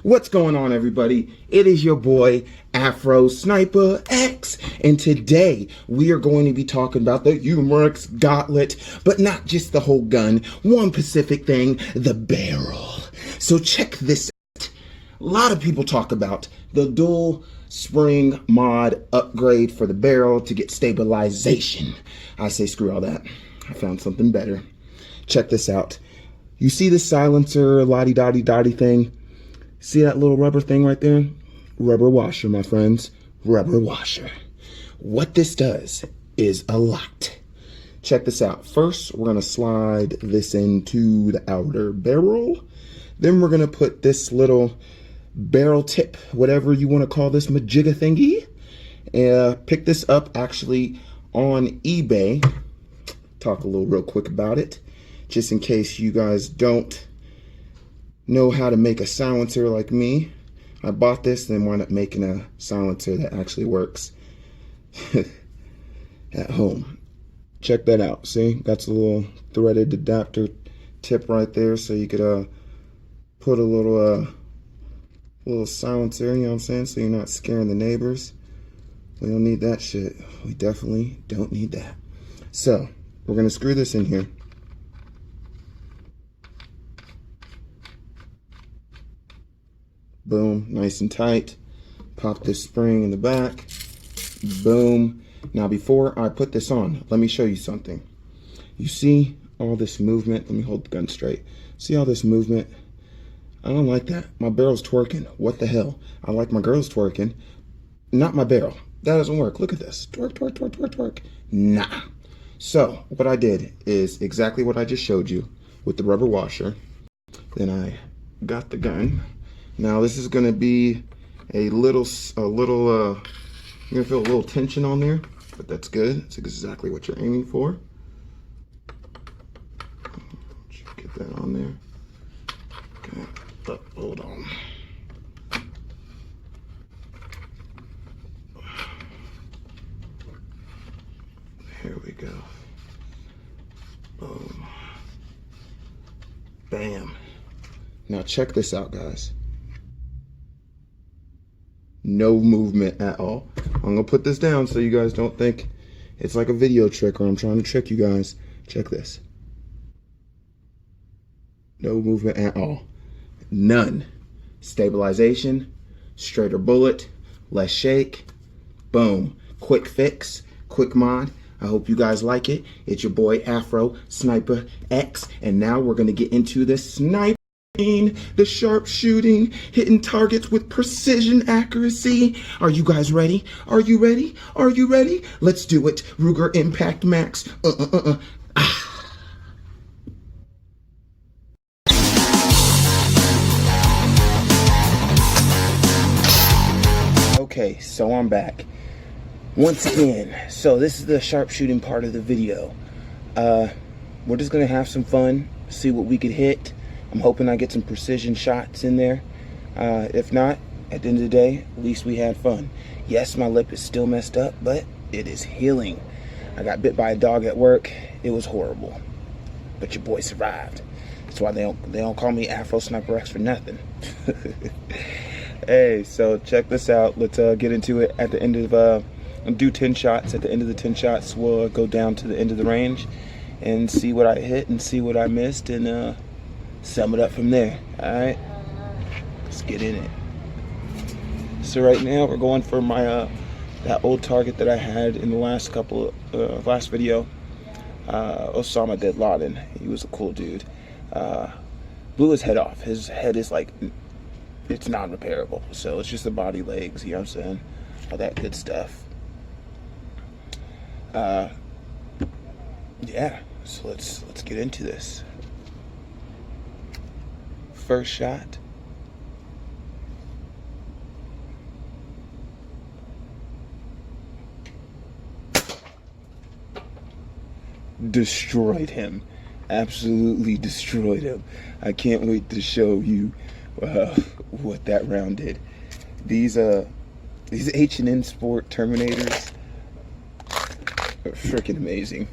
What's going on, everybody? It is your boy Afro Sniper X, and today we are going to be talking about the Umarex gauntlet, but not just the whole gun, one specific thing, the barrel. So check this out. A lot of people talk about the dual spring mod upgrade for the barrel to get stabilization. I say screw all that. I found something better. Check this out. You see the silencer lottie-dottie-dottie thing? See that little rubber thing right there? Rubber washer, my friends. Rubber washer. What this does is a lot. Check this out. First, we're going to slide this into the outer barrel. Then we're going to put this little barrel tip, whatever you want to call this majigga thingy. Pick this up actually on eBay. Talk a little real quick about it, just in case you guys don't know how to make a silencer like me. I bought this and then wound up making a silencer that actually works at home. Check that out. See, that's a little threaded adapter tip right there, so you could put a little silencer, you know what I'm saying, so you're not scaring the neighbors. We don't need that shit. We definitely don't need that. So we're gonna screw this in here. Boom, nice and tight. Pop this spring in the back. Boom. Now before I put this on, let me show you something. You see all this movement? Let me hold the gun straight. See all this movement? I don't like that. My barrel's twerking. What the hell? I like my girls twerking, not my barrel. That doesn't work. Look at this. Twerk, twerk, twerk, twerk, twerk. Nah. So what I did is exactly what I just showed you with the rubber washer. Then I got the gun. Now this is going to be a little, you're going to feel a little tension on there, but that's good. That's exactly what you're aiming for. Get that on there. Okay, but hold on. Here we go. Boom. Bam. Now check this out, guys. No movement at all. I'm gonna put this down so you guys don't think it's like a video trick or I'm trying to trick you guys. Check this. No movement at all. None. Stabilization, straighter bullet, less shake. Boom. Quick fix, quick mod. I hope you guys like it. It's your boy Afro Sniper X, and now we're gonna get into the sniper. The sharp shooting, hitting targets with precision accuracy. Are you guys ready? Are you ready? Are you ready? Let's do it. Ruger Impact Max. Okay, so I'm back once again. So this is the sharpshooting part of the video. We're just gonna have some fun, see what we could hit. I'm hoping I get some precision shots in there. If not, at the end of the day, at least we had fun. Yes, my lip is still messed up, but it is healing. I got bit by a dog at work. It was horrible, but your boy survived. That's why they don't call me Afro Sniper X for nothing. Hey, so check this out. Let's get into it. At the end of do 10 shots. At the end of the 10 shots, we'll go down to the end of the range and see what I hit and see what I missed, and sum it up from there. All right, let's get in it. So right now we're going for my that old target that I had in the last last video. Osama bin Laden. He was a cool dude. Blew his head off. His head is like, it's non-repairable. So it's just the body, legs, you know what I'm saying? All that good stuff. Yeah, so let's get into this. First shot. Destroyed him. Absolutely destroyed him. I can't wait to show you what that round did. These H&N Sport Terminators are freaking amazing.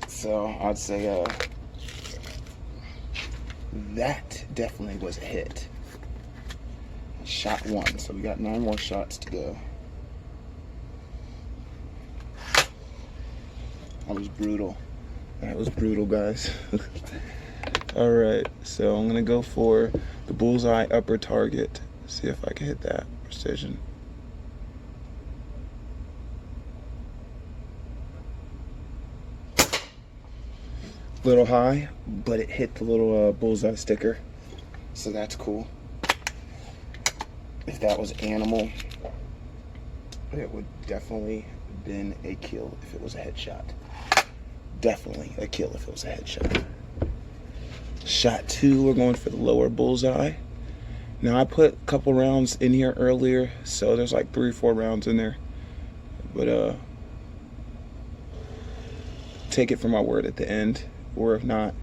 So I'd say That definitely was a hit. Shot 1, so we got 9 more shots to go. That was brutal. That was brutal, guys. Alright, so I'm gonna go for the bullseye upper target. See if I can hit that precision. Little high, but it hit the little bullseye sticker, so that's cool. If that was animal, it would definitely have been a kill if it was a headshot. Definitely a kill if it was a headshot. Shot 2, we're going for the lower bullseye. Now I put a couple rounds in here earlier, so there's like 3 or 4 rounds in there. But take it for my word at the end, or if not,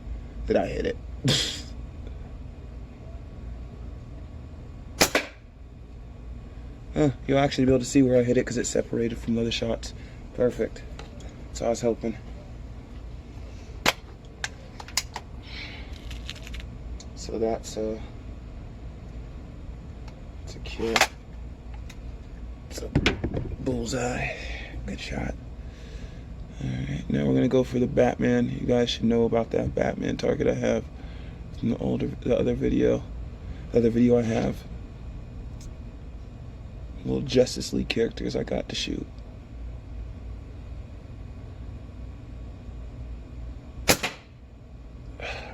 that I hit it. You'll actually be able to see where I hit it because it's separated from the other shots. Perfect. That's all I was hoping. So that's a kill. It's a bullseye. Good shot. Alright, now we're gonna go for the Batman. You guys should know about that Batman target I have from the other video I have. Little Justice League characters I got to shoot.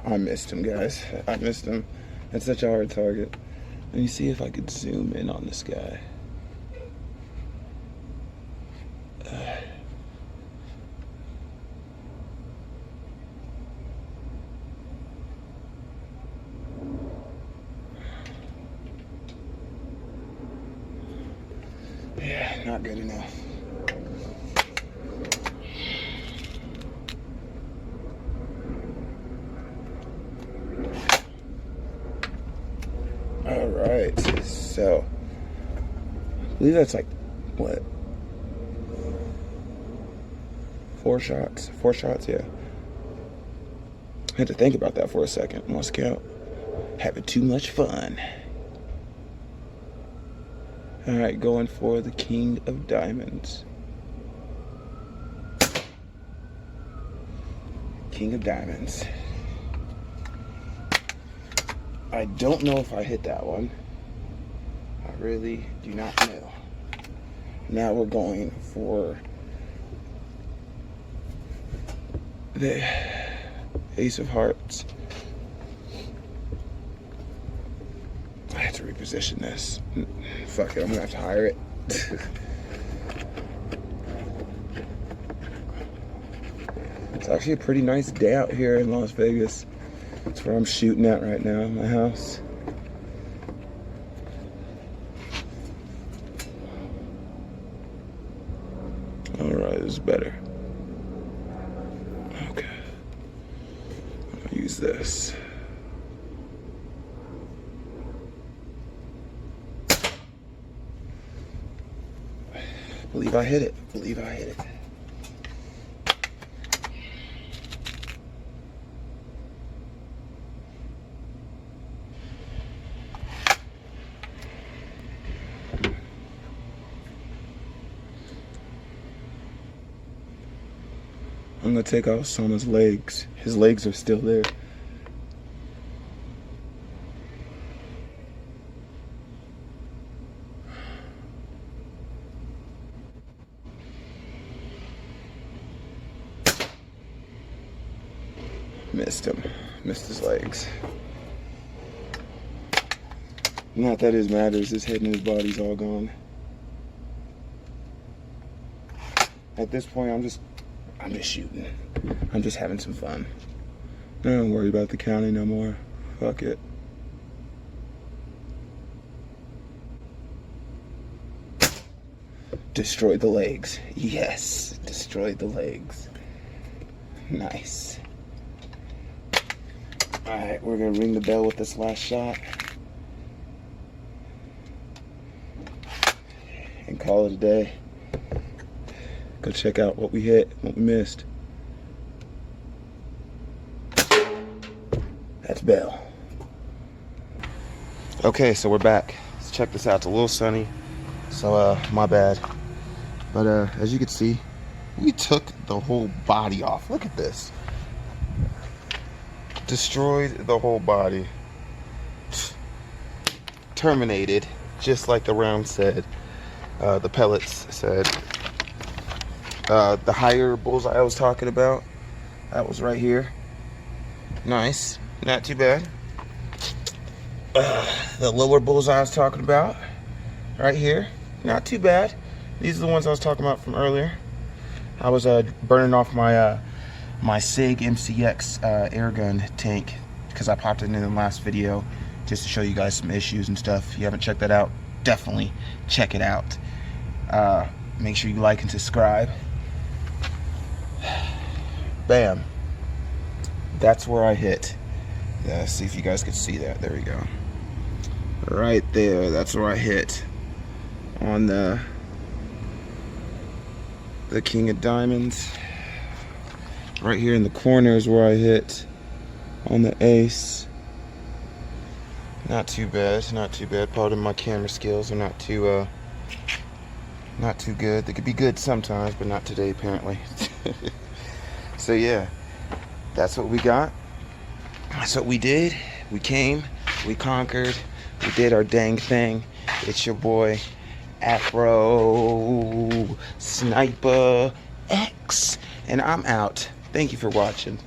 I missed him, guys. I missed him. That's such a hard target. Let me see if I could zoom in on this guy. Yeah, not good enough. All right, so I believe that's like, what? 4 shots? 4 shots, yeah. I had to think about that for a second. Lost count. Having too much fun. All right, going for the King of Diamonds. King of Diamonds. I don't know if I hit that one. I really do not know. Now we're going for the Ace of Hearts. I have to reposition this. Fuck it, I'm gonna have to hire it. It's actually a pretty nice day out here in Las Vegas. That's where I'm shooting at right now in my house. Alright, this is better. Okay. I'm gonna use this. Believe I hit it. Believe I hit it. I'm gonna take out Soma's legs. His legs are still there. Missed him. Missed his legs. Not that it matters. His head and his body's all gone. At this point, I'm just shooting. I'm just having some fun. I don't worry about the counting no more. Fuck it. Destroyed the legs. Yes, destroyed the legs. Nice. Alright, we're gonna ring the bell with this last shot. And call it a day. Go check out what we hit, what we missed. That's bell. Okay, so we're back. Let's check this out. It's a little sunny, so my bad. But as you can see, we took the whole body off. Look at this. Destroyed the whole body. Terminated, just like the round said. The pellets said. The higher bullseye I was talking about, that was right here. Nice, not too bad. The lower bullseye I was talking about, right here, not too bad. These are the ones I was talking about from earlier. I was burning off my my SIG MCX airgun tank because I popped it in the last video just to show you guys some issues and stuff. If you haven't checked that out, definitely check it out. Make sure you like and subscribe. Bam. That's where I hit. Yeah, see if you guys could see that. There we go. Right there. That's where I hit on the King of Diamonds. Right here in the corner is where I hit on the ace. Not too bad. Not too bad. Pardon my camera skills are not too good. They could be good sometimes, but not today apparently. So yeah, that's what we got. That's what we did. We came, we conquered, we did our dang thing. It's your boy Afro Sniper X, and I'm out. Thank you for watching.